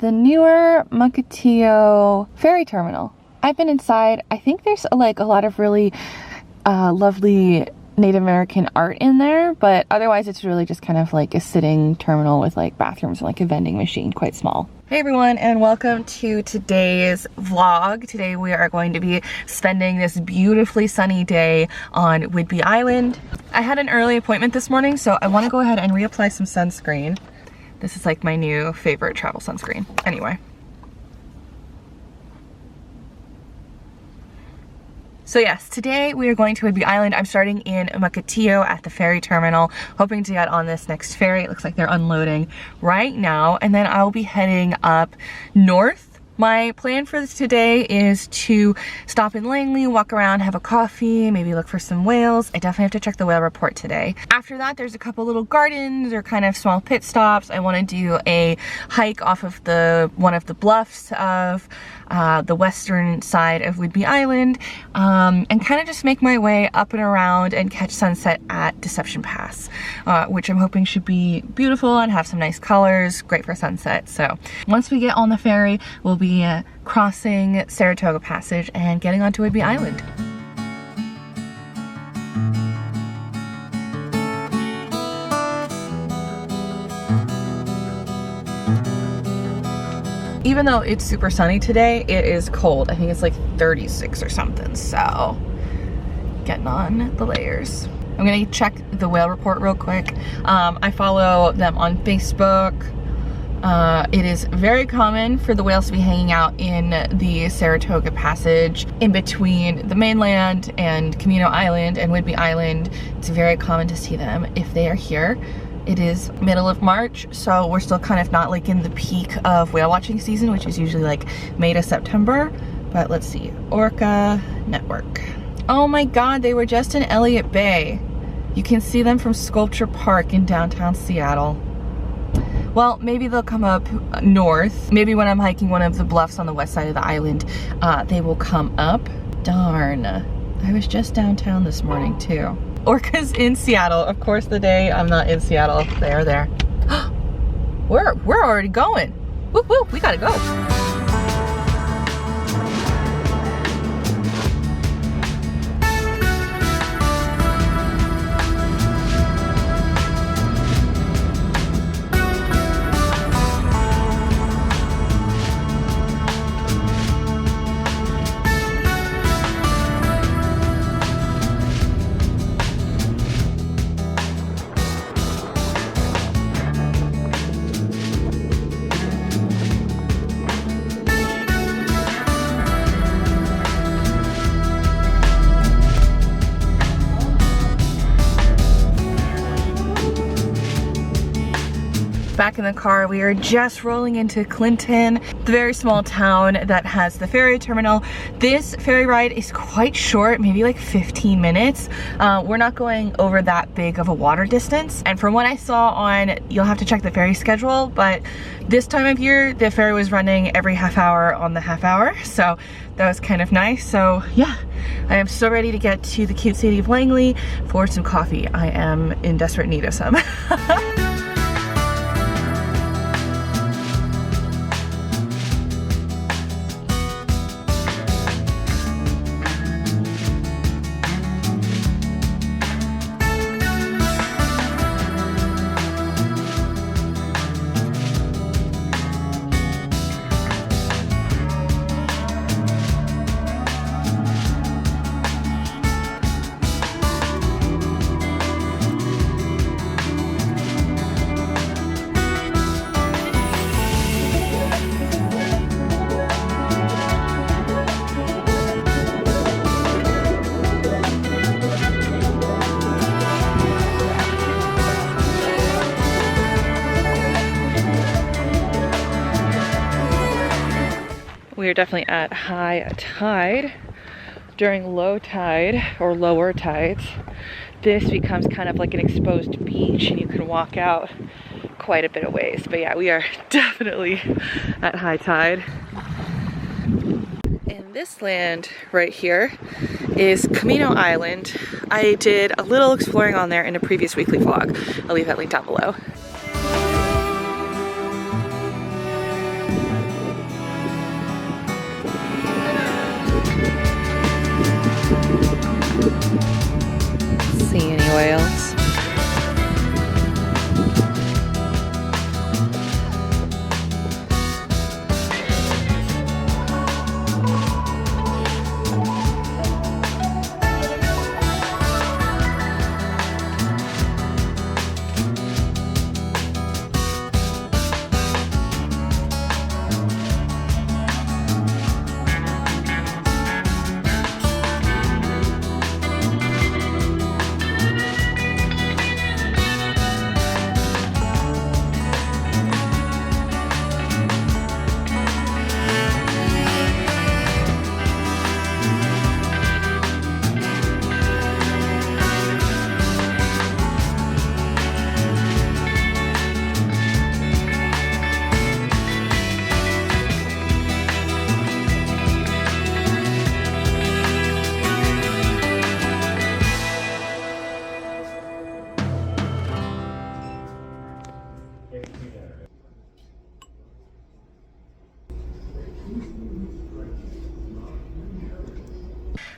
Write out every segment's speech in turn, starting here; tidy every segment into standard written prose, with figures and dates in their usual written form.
the newer Mukilteo ferry terminal. I've been inside. I think there's like a lot of really lovely Native American art in there, but otherwise it's really just kind of like a sitting terminal with like bathrooms and like a vending machine, quite small. Hey everyone, and welcome to today's vlog. Today we are going to be spending this beautifully sunny day on Whidbey Island. I had an early appointment this morning, so I want to go ahead and reapply some sunscreen. This is like my new favorite travel sunscreen. Anyway. So yes, today we are going to Whidbey Island. I'm starting in Mukilteo at the ferry terminal, hoping to get on this next ferry. It looks like they're unloading right now, and then I'll be heading up north. My plan for today is to stop in Langley, walk around, have a coffee, maybe look for some whales. I definitely have to check the whale report today. After that, there's a couple little gardens or kind of small pit stops. I want to do a hike off of one of the bluffs of the western side of Whidbey Island, and kind of just make my way up and around and catch sunset at Deception Pass, which I'm hoping should be beautiful and have some nice colors, great for sunset. So once we get on the ferry, we'll be crossing Saratoga Passage and getting onto Whidbey Island. Even though it's super sunny today, it is cold. I think it's like 36 or something, so getting on the layers. I'm gonna check the whale report real quick. I follow them on Facebook. It is very common for the whales to be hanging out in the Saratoga Passage in between the mainland and Camino Island and Whidbey Island. It's very common to see them if they are here. It is middle of March, so we're still kind of not like in the peak of whale watching season, which is usually like May to September. But let's see, Orca Network. Oh my God, they were just in Elliott Bay. You can see them from Sculpture Park in downtown Seattle. Well, maybe they'll come up north. Maybe when I'm hiking one of the bluffs on the west side of the island, they will come up. Darn, I was just downtown this morning too. Orcas in Seattle. Of course, the day I'm not in Seattle, they are there. We're already going. Woo woo, we gotta go. Back in the car, we are just rolling into Clinton, the very small town that has the ferry terminal. This ferry ride is quite short, maybe like 15 minutes. We're not going over that big of a water distance. And from what I saw on, you'll have to check the ferry schedule, but this time of year, the ferry was running every half hour on the half hour. So that was kind of nice. So yeah, I am so ready to get to the cute city of Langley for some coffee. I am in desperate need of some. We are definitely at high tide. During low tide or lower tides, this becomes kind of like an exposed beach and you can walk out quite a bit of ways. But yeah, we are definitely at high tide. And this land right here is Camino Island. I did a little exploring on there in a previous weekly vlog. I'll leave that link down below. whales.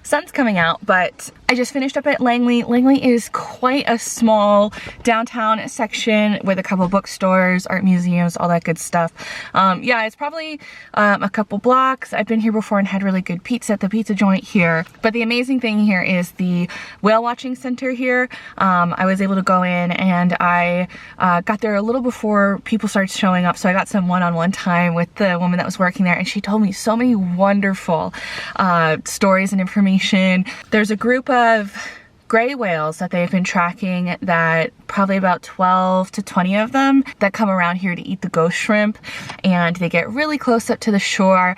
Sun's coming out, but I just finished up at Langley. Langley is quite a small downtown section with a couple bookstores, art museums, all that good stuff. Yeah, it's probably a couple blocks. I've been here before and had really good pizza at the pizza joint here. But the amazing thing here is the whale watching center here. I was able to go in and I got there a little before people started showing up. So I got some one-on-one time with the woman that was working there, and she told me so many wonderful stories and information. There's a group of gray whales that they've been tracking, that probably about 12 to 20 of them that come around here to eat the ghost shrimp, and they get really close up to the shore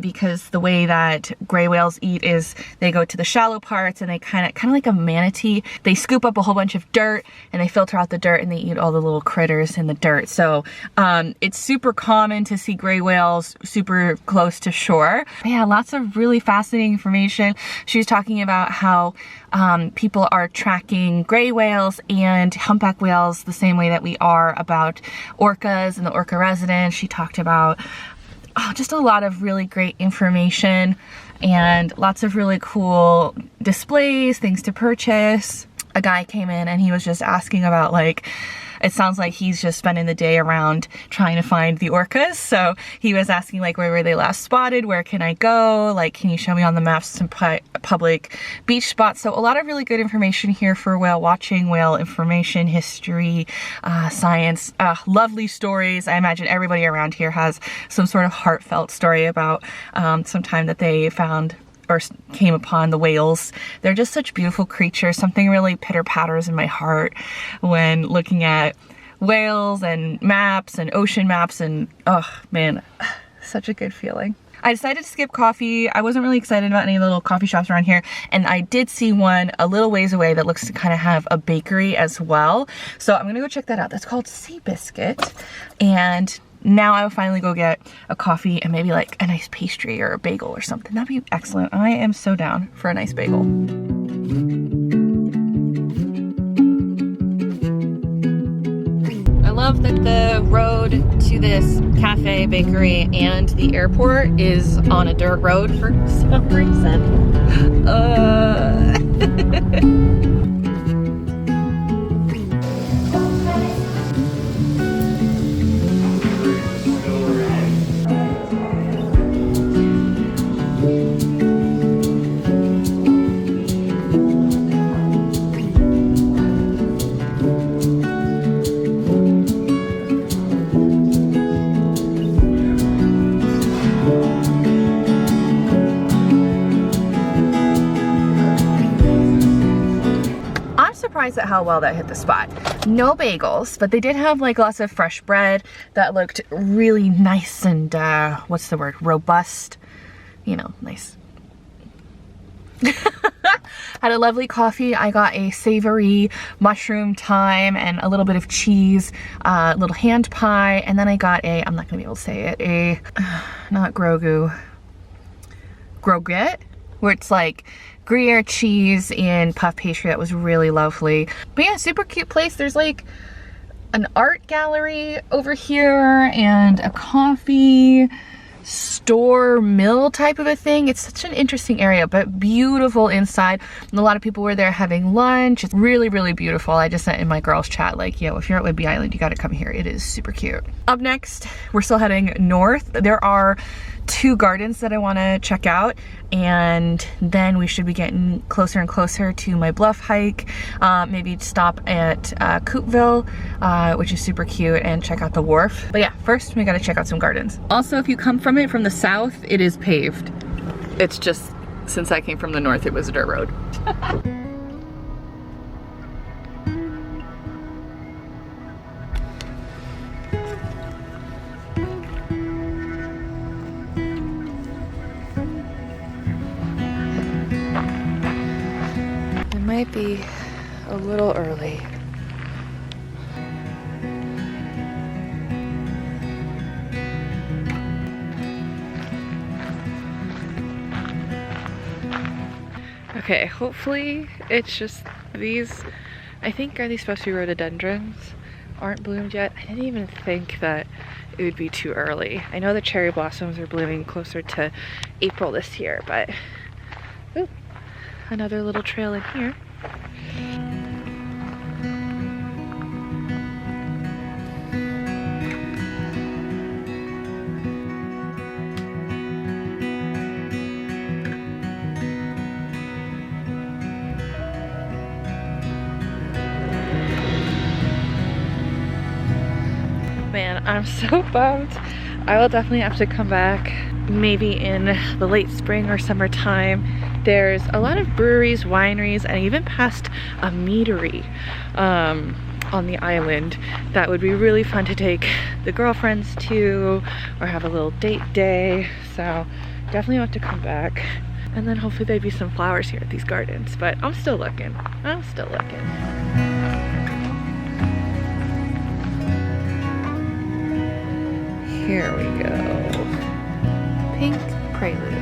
because the way that gray whales eat is they go to the shallow parts and they kind of like a manatee, they scoop up a whole bunch of dirt and they filter out the dirt and they eat all the little critters in the dirt. So it's super common to see gray whales super close to shore. But yeah, lots of really fascinating information. She was talking about how people are tracking gray whales and humpback whales the same way that we are about orcas and the orca residence. She talked about just a lot of really great information and lots of really cool displays, things to purchase. A guy came in and he was just asking about, like, it sounds like he's just spending the day around trying to find the orcas. So he was asking, like, where were they last spotted? Where can I go? Like, can you show me on the maps some public beach spots? So a lot of really good information here for whale watching, whale information, history, science, lovely stories. I imagine everybody around here has some sort of heartfelt story about some time that they found or came upon the whales. They're just such beautiful creatures. Something really pitter-patters in my heart when looking at whales and maps and ocean maps, and oh man, such a good feeling. I decided to skip coffee. I wasn't really excited about any little coffee shops around here, and I did see one a little ways away that looks to kind of have a bakery as well. So I'm gonna go check that out. That's called Sea Biscuit, and now I will finally go get a coffee and maybe like a nice pastry or a bagel or something. That'd be excellent. I am so down for a nice bagel. I love that the road to this cafe, bakery, and the airport is on a dirt road for some reason. At how well that hit the spot. No bagels, but they did have like lots of fresh bread that looked really nice and what's the word, robust, you know, nice. Had a lovely coffee. I got a savory mushroom thyme and a little bit of cheese, little hand pie, and then I got a, I'm not gonna be able to say it, a not grogu, groguette, where it's like Gruyere cheese and puff pastry. That was really lovely. But yeah, super cute place. There's like an art gallery over here and a coffee store mill type of a thing. It's such an interesting area, but beautiful inside. And a lot of people were there having lunch. It's really, really beautiful. I just sent in my girls chat like, yo, if you're at Whidbey Island, you got to come here. It is super cute. Up next, we're still heading north. There are 2 gardens that I want to check out, and then we should be getting closer and closer to my bluff hike. Maybe stop at Coupeville, which is super cute, and check out the wharf. But yeah, first we got to check out some gardens. Also, if you come from it from the south, it is paved. It's just, since I came from the north, it was a dirt road. Might be a little early. Okay, hopefully it's just these, I think, are these supposed to be rhododendrons? Aren't bloomed yet. I didn't even think that it would be too early. I know the cherry blossoms are blooming closer to April this year, but ooh, another little trail in here. Man, I'm so bummed. I will definitely have to come back maybe in the late spring or summertime. There's a lot of breweries, wineries, and I even passed a meadery on the island that would be really fun to take the girlfriends to, or have a little date day. So definitely want to come back. And then hopefully there'd be some flowers here at these gardens, but I'm still looking. I'm still looking. Here we go. Pink Prelude.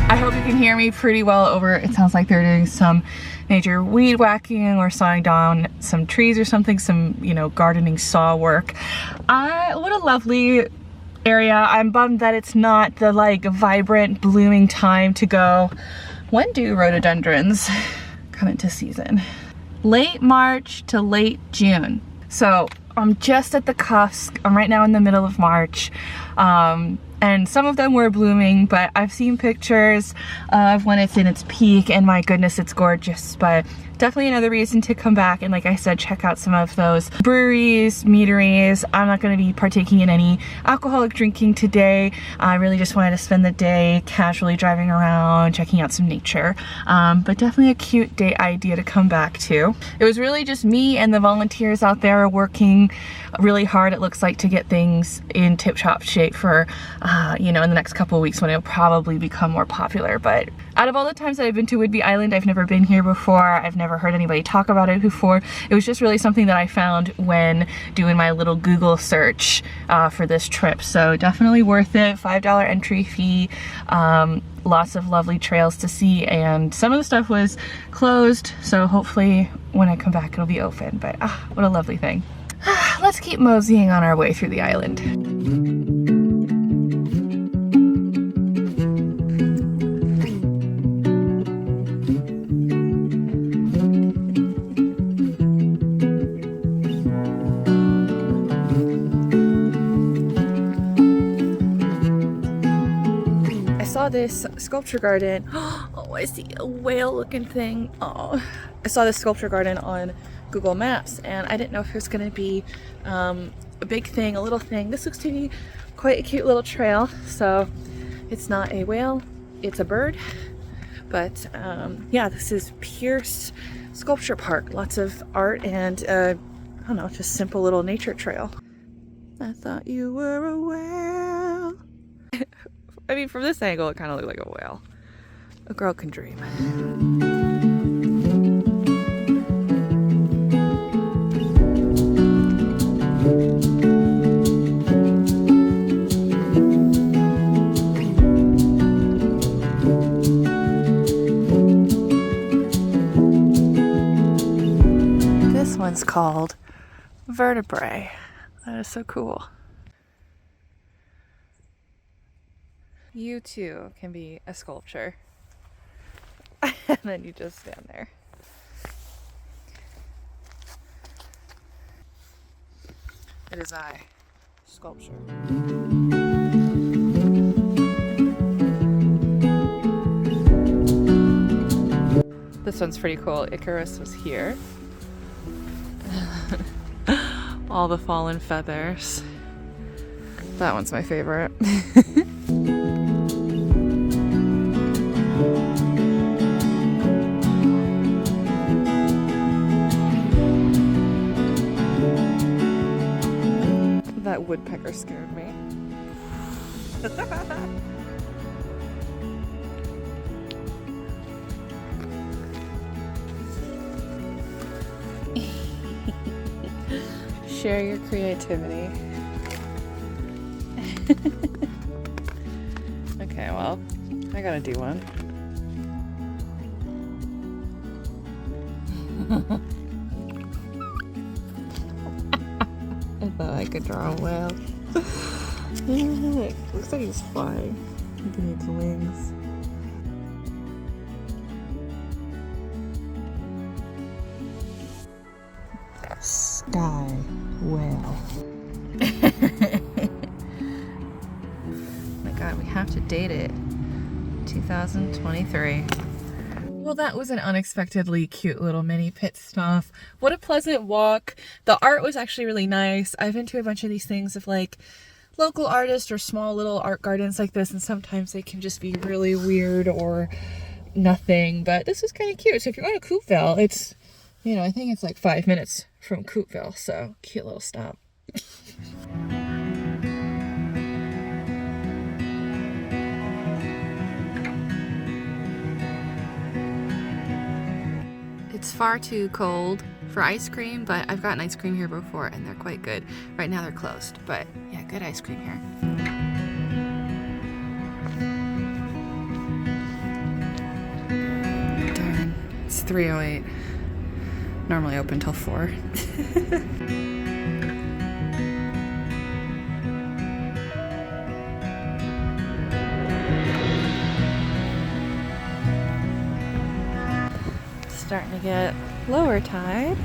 I hope you can hear me pretty well over. It sounds like they're doing some major weed whacking or sawing down some trees or something, some, you know, gardening saw work. What a lovely area. I'm bummed that it's not the like vibrant blooming time to go. When do rhododendrons come into season? Late March to late June. So I'm just at the cusp. I'm right now in the middle of March. And some of them were blooming, but I've seen pictures of when it's in its peak, and my goodness, it's gorgeous. But definitely another reason to come back and, like I said, check out some of those breweries, meaderies. I'm not going to be partaking in any alcoholic drinking today. I really just wanted to spend the day casually driving around, checking out some nature. But definitely a cute day idea to come back to. It was really just me and the volunteers out there working really hard, it looks like, to get things in tip-top shape for, you know, in the next couple of weeks when it'll probably become more popular. But out of all the times that I've been to Whidbey Island, I've never been here before. I've never heard anybody talk about it before. It was just really something that I found when doing my little Google search for this trip. So definitely worth it. $5 entry fee. Lots of lovely trails to see, and some of the stuff was closed, so hopefully when I come back it'll be open. But what a lovely thing. Let's keep moseying on our way through the island. saw this sculpture garden. Oh, I see a whale looking thing. Oh, I saw this sculpture garden on Google Maps and I didn't know if it was gonna be a big thing, a little thing. This looks to be quite a cute little trail. So it's not a whale, it's a bird. But yeah, this is Pierce Sculpture Park. Lots of art and I don't know, just simple little nature trail. I thought you were a whale. I mean, from this angle, it kind of looked like a whale. A girl can dream. This one's called Vertebrae. That is so cool. You too can be a sculpture. And then you just stand there. It is I, sculpture. This one's pretty cool. Icarus was here. All the fallen feathers. That one's my favorite. That woodpecker scared me. Share your creativity. Okay, well, I gotta do one. I thought I could draw a whale. Looks like he's flying. He needs wings. Sky whale. My God, we have to date it. 2023. Well, that was an unexpectedly cute little mini pit stop. What a pleasant walk. The art was actually really nice. I've been to a bunch of these things of like local artists or small little art gardens like this, and sometimes they can just be really weird or nothing, but this was kind of cute. So if you're going to Coupeville, it's, you know, I think it's like 5 minutes from Coupeville, so cute little stop. It's far too cold for ice cream, but I've gotten ice cream here before and they're quite good. Right now they're closed, but yeah, good ice cream here. Darn, it's 3:08. Normally open till 4. Starting to get lower tide.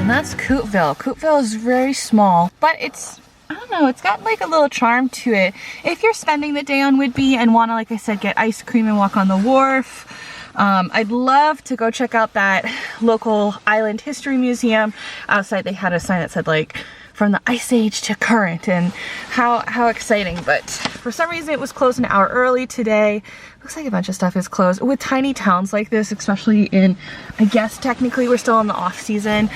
And that's Coupeville. Coupeville is very small, but it's, I don't know, it's got like a little charm to it. If you're spending the day on Whidbey and want to, like I said, get ice cream and walk on the wharf, I'd love to go check out that local island history museum. Outside they had a sign that said like from the ice age to current, and how exciting. But for some reason it was closed an hour early today. Looks like a bunch of stuff is closed. With tiny towns like this, especially in, I guess technically we're still in the off season,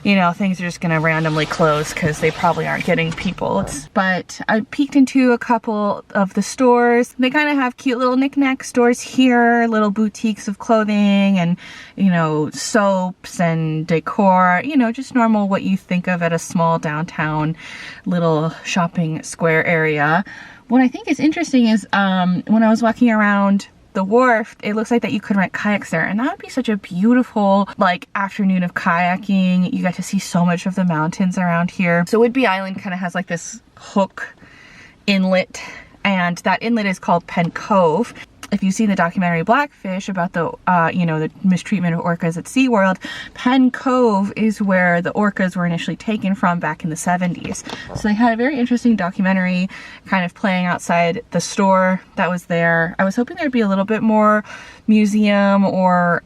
you know, things are just gonna randomly close because they probably aren't getting people. But I peeked into a couple of the stores. They kind of have cute little knickknack stores here, little boutiques of clothing and, you know, soaps and decor, you know, just normal what you think of at a small downtown little shopping square area. What I think is interesting is when I was walking around the wharf, it looks like that you could rent kayaks there, and that would be such a beautiful like afternoon of kayaking. You get to see so much of the mountains around here. So Whidbey Island kind of has like this hook inlet, and that inlet is called Pen Cove. If you've seen the documentary Blackfish about the, you know, the mistreatment of orcas at SeaWorld, Pen Cove is where the orcas were initially taken from back in the 70s. So they had a very interesting documentary kind of playing outside the store that was there. I was hoping there'd be a little bit more museum or,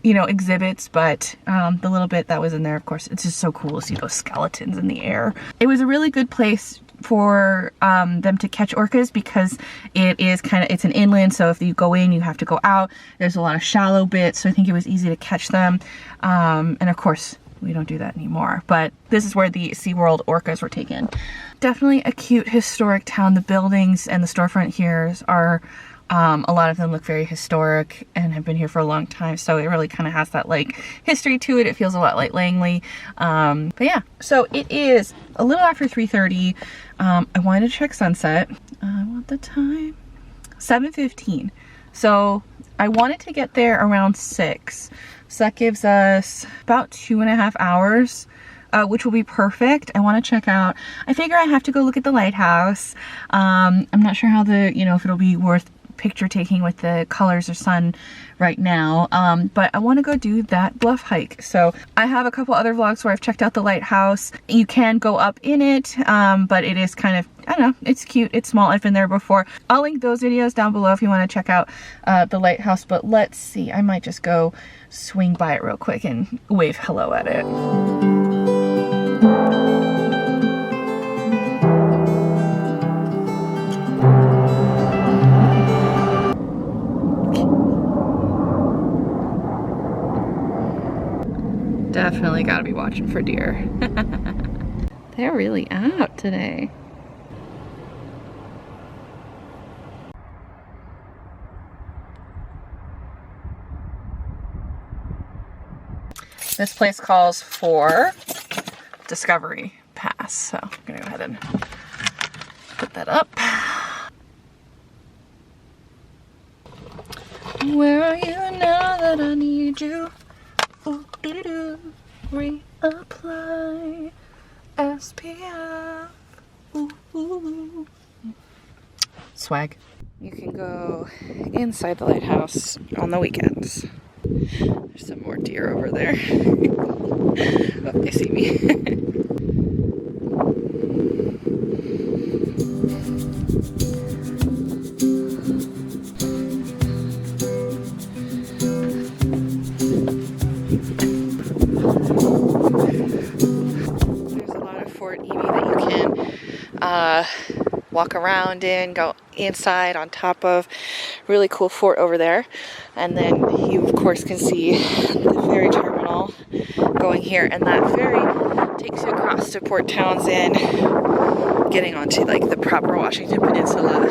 you know, exhibits, but the little bit that was in there, of course, it's just so cool to see those skeletons in the air. It was a really good place for them to catch orcas because it is kind of, it's an inland, so if you go in you have to go out. There's a lot of shallow bits, so I think it was easy to catch them, and of course we don't do that anymore, but this is where the SeaWorld orcas were taken. Definitely a cute historic town. The buildings and the storefront here are a lot of them look very historic and have been here for a long time, so it really kind of has that like history to it. It feels a lot like Langley, but yeah. So it is a little after 3:30. I wanted to check sunset. I want the time, 7:15. So I wanted to get there around 6, so that gives us about 2.5 hours. Which will be perfect. I want to check out, I figure I have to go look at the lighthouse. I'm not sure how the, you know, if it'll be worth picture taking with the colors or sun right now, but I want to go do that bluff hike. So I have a couple other vlogs where I've checked out the lighthouse. You can go up in it, but it is kind of, I don't know, it's cute, it's small. I've been there before. I'll link those videos down below if you want to check out the lighthouse. But let's see, I might just go swing by it real quick and wave hello at it. Definitely gotta be watching for deer. They're really out today. This place calls for Discovery Pass, so I'm gonna go ahead and put that up. Where are you now that I need you? Ooh, doo-doo-doo. Reapply SPF. Ooh, ooh. Swag. You can go inside the lighthouse on the weekends. There's some more deer over there. Oh, they see me. Walk around in, go inside on top of really cool fort over there, and then you of course can see the ferry terminal going here, and that ferry takes you across to Port Townsend, getting onto like the proper Washington Peninsula.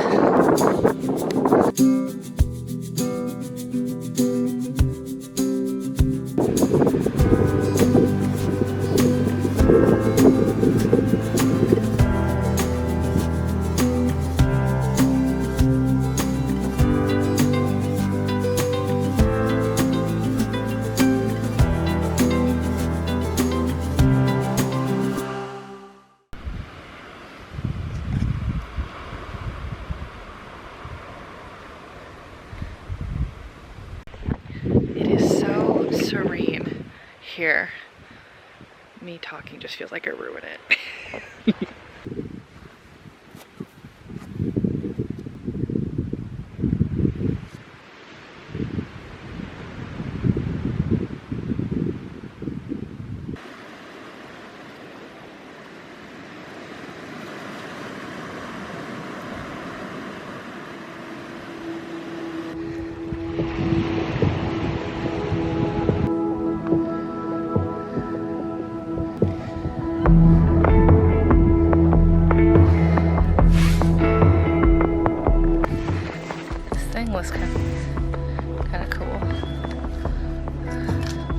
Serene here. Me talking just feels like I ruin it.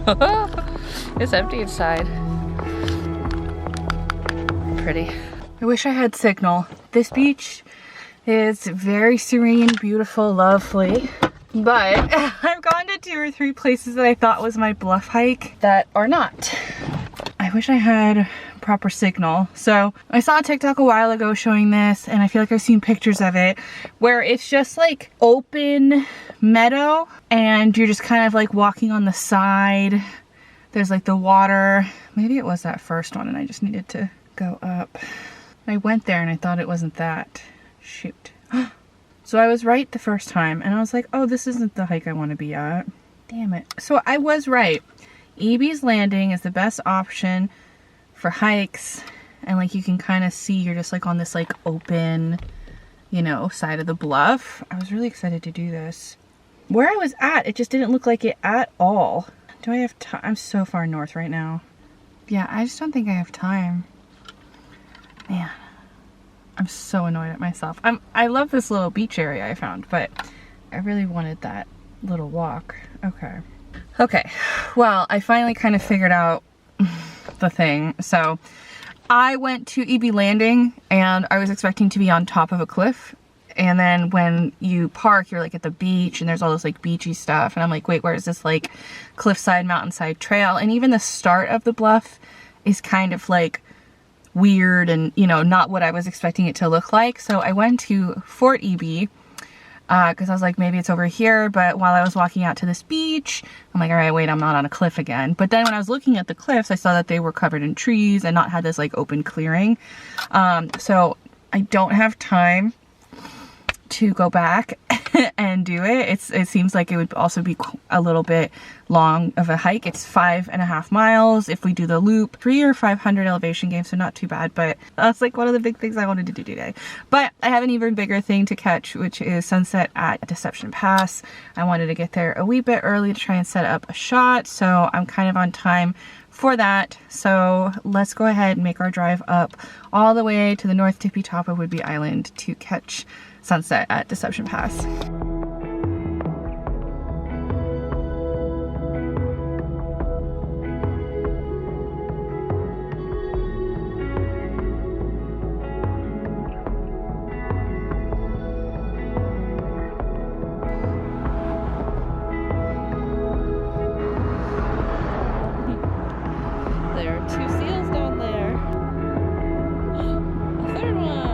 It's empty inside. Pretty. I wish I had signal. This beach is very serene, beautiful, lovely. But I've gone to 2 or 3 places that I thought was my bluff hike that are not. I wish I had proper signal. So I saw a TikTok a while ago showing this, and I feel like I've seen pictures of it where it's just like open meadow and you're just kind of like walking on the side. There's like the water. Maybe it was that first one and I just needed to go up. I went there and I thought it wasn't that. Shoot. So I was right the first time and I was like, oh, this isn't the hike I want to be at. Damn it. So I was right. Ebey's Landing is the best option for hikes, and like you can kind of see you're just like on this like open, you know, side of the bluff. I was really excited to do this. Where I was at, it just didn't look like it at all. Do I have time? I'm so far north right now. Yeah, I just don't think I have time. Man, I'm so annoyed at myself. I love this little beach area I found, but I really wanted that little walk. Okay, well, I finally kind of figured out the thing. So I went to Ebey Landing and I was expecting to be on top of a cliff, and then when you park you're like at the beach and there's all this like beachy stuff, and I'm like, wait, where is this like cliffside mountainside trail? And even the start of the bluff is kind of like weird and, you know, not what I was expecting it to look like. So I went to Fort Ebey because I was like, maybe it's over here. But while I was walking out to this beach, I'm like, all right, wait, I'm not on a cliff again. But then when I was looking at the cliffs, I saw that they were covered in trees and not had this like open clearing. So I don't have time to go back and do it. It seems like it would also be a little bit long of a hike. It's 5.5 miles if we do the loop, 300 or 500 elevation gain, so not too bad. But that's like one of the big things I wanted to do today. But I have an even bigger thing to catch, which is sunset at Deception Pass. I wanted to get there a wee bit early to try and set up a shot, so I'm kind of on time for that. So let's go ahead and make our drive up all the way to the north tippy top of Whidbey Island to catch sunset at Deception Pass. There are 2 seals down there. A third one.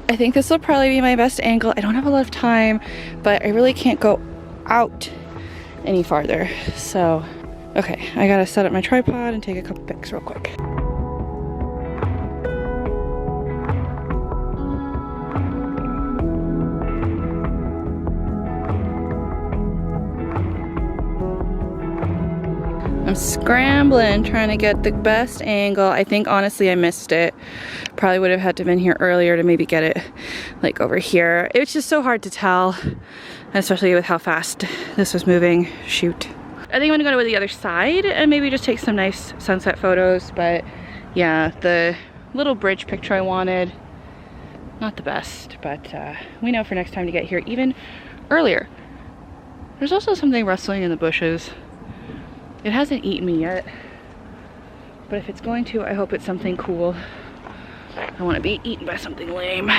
I think this will probably be my best angle. I don't have a lot of time, but I really can't go out any farther. So, okay, I gotta set up my tripod and take a couple pics real quick. I'm scrambling, trying to get the best angle. I think honestly I missed it. Probably would have had to have been here earlier to maybe get it like over here. It's just so hard to tell, especially with how fast this was moving. Shoot. I think I'm gonna go to the other side and maybe just take some nice sunset photos. But yeah, the little bridge picture I wanted, not the best, but we know for next time to get here even earlier. There's also something rustling in the bushes. It hasn't eaten me yet, but if it's going to, I hope it's something cool. I want to be eaten by something lame.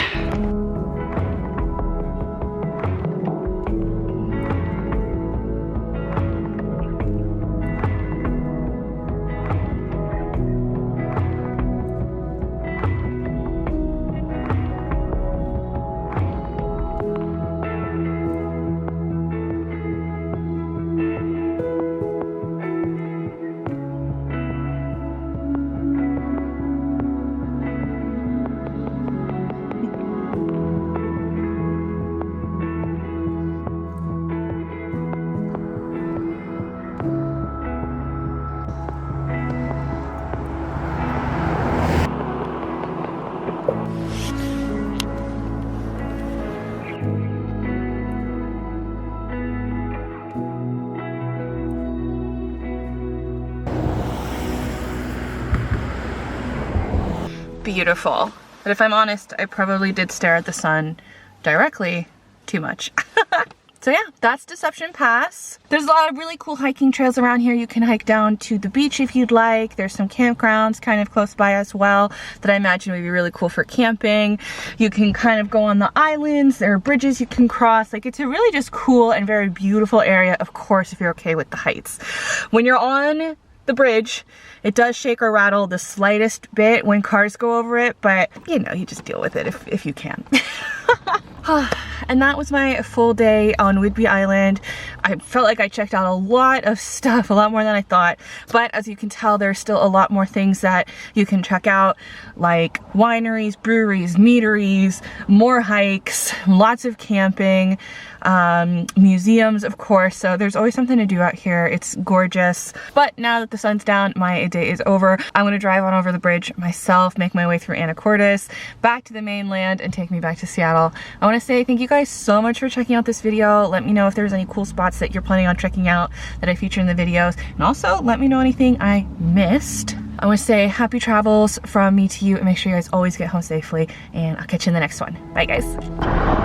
beautiful. But if I'm honest, I probably did stare at the sun directly too much. So yeah, that's Deception Pass. There's a lot of really cool hiking trails around here. You can hike down to the beach if you'd like. There's some campgrounds kind of close by as well that I imagine would be really cool for camping. You can kind of go on the islands. There are bridges you can cross. Like, it's a really just cool and very beautiful area, of course, if you're okay with the heights. When you're on the bridge, it does shake or rattle the slightest bit when cars go over it, but you know, you just deal with it if you can. And that was my full day on Whidbey Island. I felt like I checked out a lot of stuff, a lot more than I thought. But as you can tell, there's still a lot more things that you can check out, like wineries, breweries, meaderies, more hikes, lots of camping, museums, of course. So there's always something to do out here. It's gorgeous. But now that the sun's down, my day is over. I'm gonna drive on over the bridge myself, make my way through Anacortes, back to the mainland, and take me back to Seattle. I want to say thank you guys so much for checking out this video. Let me know if there's any cool spots that you're planning on checking out that I feature in the videos, and also let me know anything I missed. I want to say happy travels from me to you, and make sure you guys always get home safely, and I'll catch you in the next one. Bye guys.